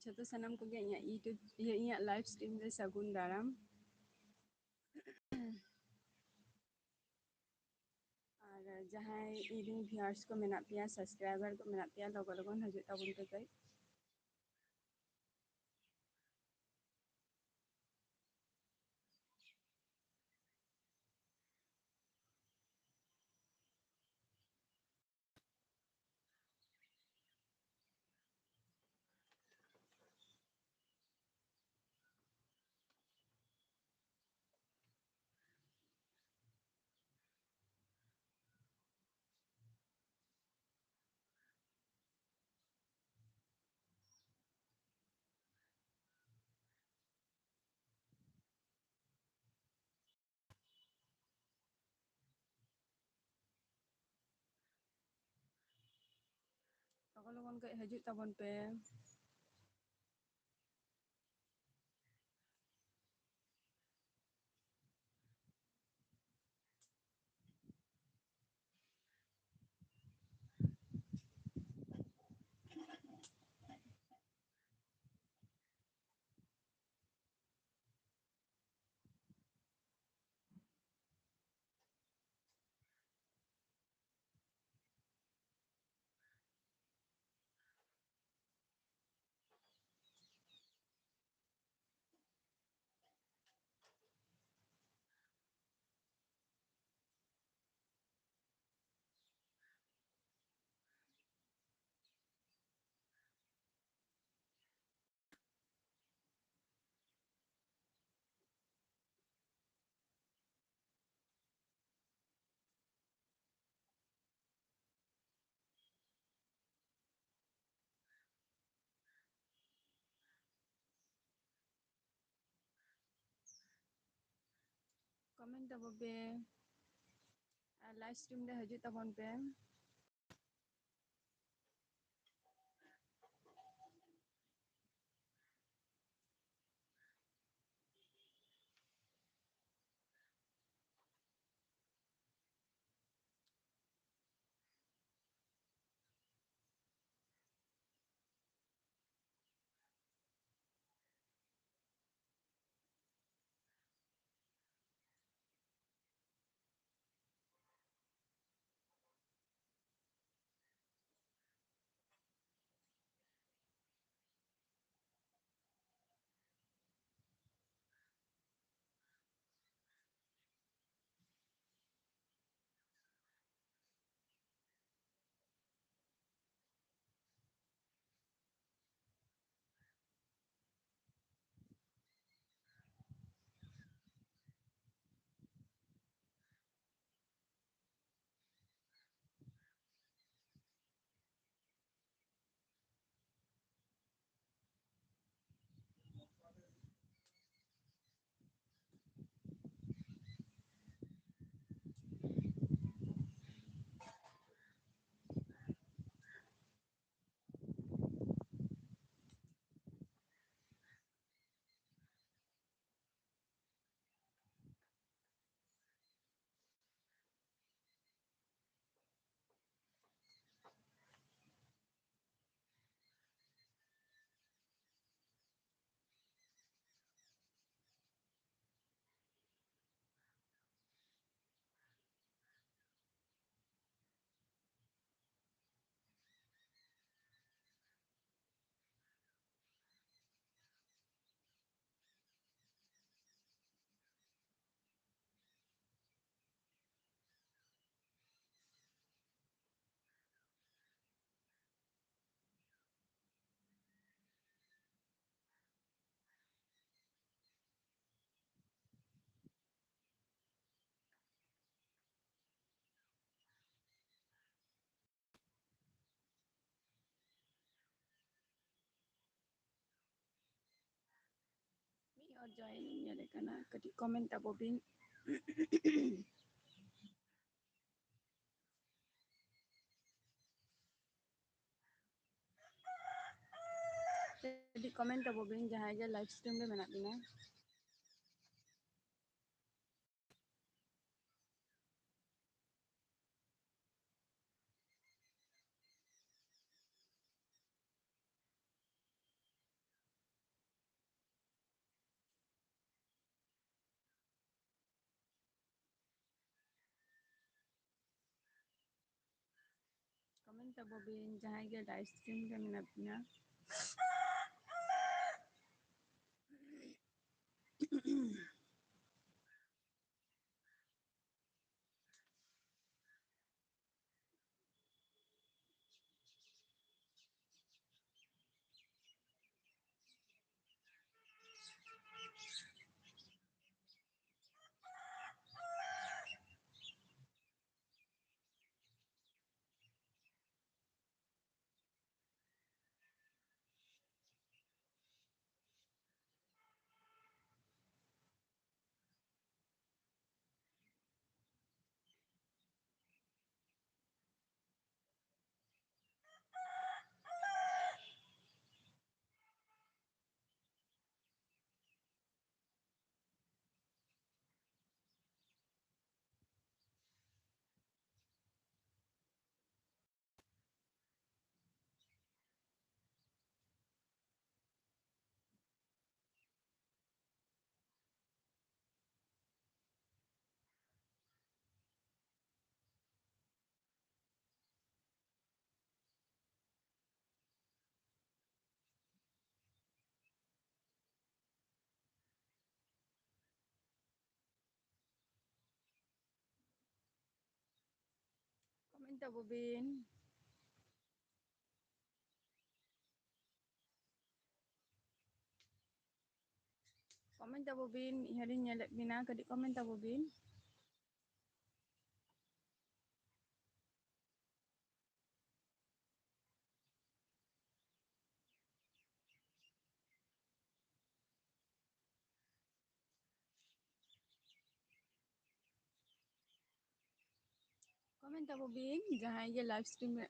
ᱡᱷᱚᱛᱚ ᱥᱟᱱᱟᱢ ᱠᱚᱜᱮ ᱤᱧᱟᱹᱜ ᱤᱧᱟᱹᱜ ᱞᱟᱭᱤᱵᱷ ᱥᱴᱨᱤᱢ ᱨᱮ ᱥᱟᱹᱜᱩᱱ ᱫᱟᱨᱟᱢ᱾ ᱟᱨ ᱡᱟᱦᱟᱸᱭ ᱤᱧᱨᱮᱱ ᱵᱷᱤᱭᱟᱨᱥ ᱠᱚ ᱢᱮᱱᱟᱜ ᱯᱮᱭᱟ, ᱥᱟᱵᱥᱠᱨᱟᱭᱵᱟᱨ ᱠᱚ ᱢᱮᱱᱟᱜ ᱯᱮᱭᱟ, ᱞᱚᱜᱚᱱ ᱞᱚᱜᱚᱱ ᱦᱤᱡᱩᱜ ᱛᱟᱵᱚᱱ ᱯᱮ ᱠᱟᱹᱡ᱾ ᱞᱚᱜᱚᱱ ᱞᱚᱜᱚᱱ ᱠᱟᱹᱡ ᱦᱤᱡᱩᱜ ᱛᱟᱵᱚᱱ ᱯᱮ᱾ ᱠᱚᱢᱮᱱᱴ ᱛᱟᱵᱚ ᱯᱮ ᱟᱨ ᱞᱟᱭᱤᱵᱷ ᱥᱴᱨᱤᱢ ᱨᱮ ᱦᱤᱡᱩᱜ ᱛᱟᱵᱚᱱ ᱯᱮ᱾ ᱢᱤᱫ ᱦᱚᱲ ᱡᱚᱭᱮᱱ ᱤᱧ ᱧᱮᱞᱮ ᱠᱟᱱᱟ, ᱠᱟᱹᱴᱤᱡ ᱠᱚᱢᱮᱱᱴ ᱛᱟᱵᱚ ᱵᱤᱱ᱾ ᱠᱟᱹᱴᱤᱡ ᱠᱚᱢᱮᱱᱴ ᱛᱟᱵᱚ ᱵᱤᱱ ᱡᱟᱦᱟᱸᱭ ᱜᱮ ᱞᱟᱭᱤᱵᱷ ᱥᱴᱨᱤᱢ ᱨᱮ ᱢᱮᱱᱟᱜ ᱵᱤᱱᱟ᱾ ᱛᱟᱵᱚ ᱵᱤᱱ ᱡᱟᱦᱟᱸᱭ ᱜᱮ ᱞᱟᱭᱤᱵᱷ ᱥᱴᱨᱤᱢ ᱨᱮ ᱢᱮᱱᱟᱜ ᱵᱤᱱᱟ᱾ Kᱚᱢᱮᱱᱴ ᱛᱟᱵᱚ ᱵᱤᱱ᱾ ᱠᱚᱢᱮᱱᱴ ᱛᱟᱵᱚ ᱵᱤᱱ, ᱢᱤᱫ ᱦᱚᱲᱤᱧ ᱧᱮᱞᱮᱫ ᱵᱤᱱᱟ, ᱠᱟᱹᱴᱤᱡ ᱠᱚᱢᱮᱱᱴ ᱛᱟᱵᱚ ᱵᱤᱱ᱾ ᱠᱚᱢᱮᱱᱴ ᱛᱟᱵᱚ ᱵᱤᱱ ᱡᱟᱦᱟᱸᱭ ᱜᱮ ᱞᱟᱭᱤᱵᱷ ᱥᱴᱨᱤᱢ ᱨᱮ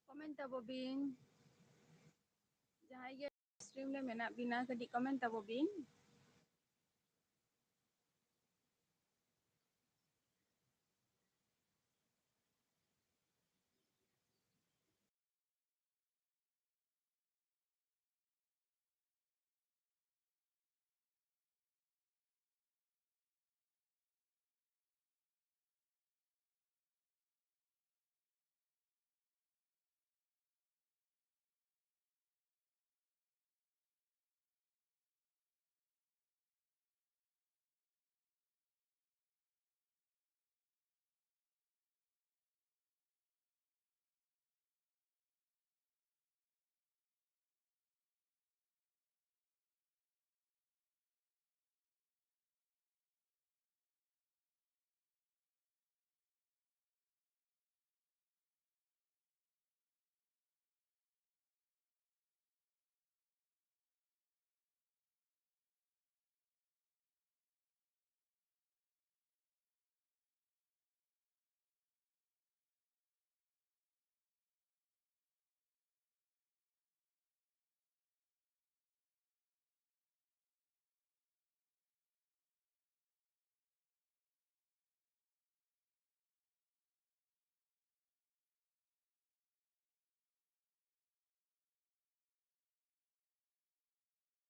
ᱠᱚᱢᱮᱱᱴ ᱛᱟᱵᱚ ᱵᱤᱱ ᱡᱟᱦᱟᱸᱭ ᱜᱮ ᱥᱴᱨᱤᱢ ᱨᱮ ᱢᱮᱱᱟᱜ ᱵᱤᱱᱟ, ᱠᱟᱹᱴᱤᱡ ᱠᱚᱢᱮᱱᱴ ᱛᱟᱵᱚ ᱵᱤᱱ᱾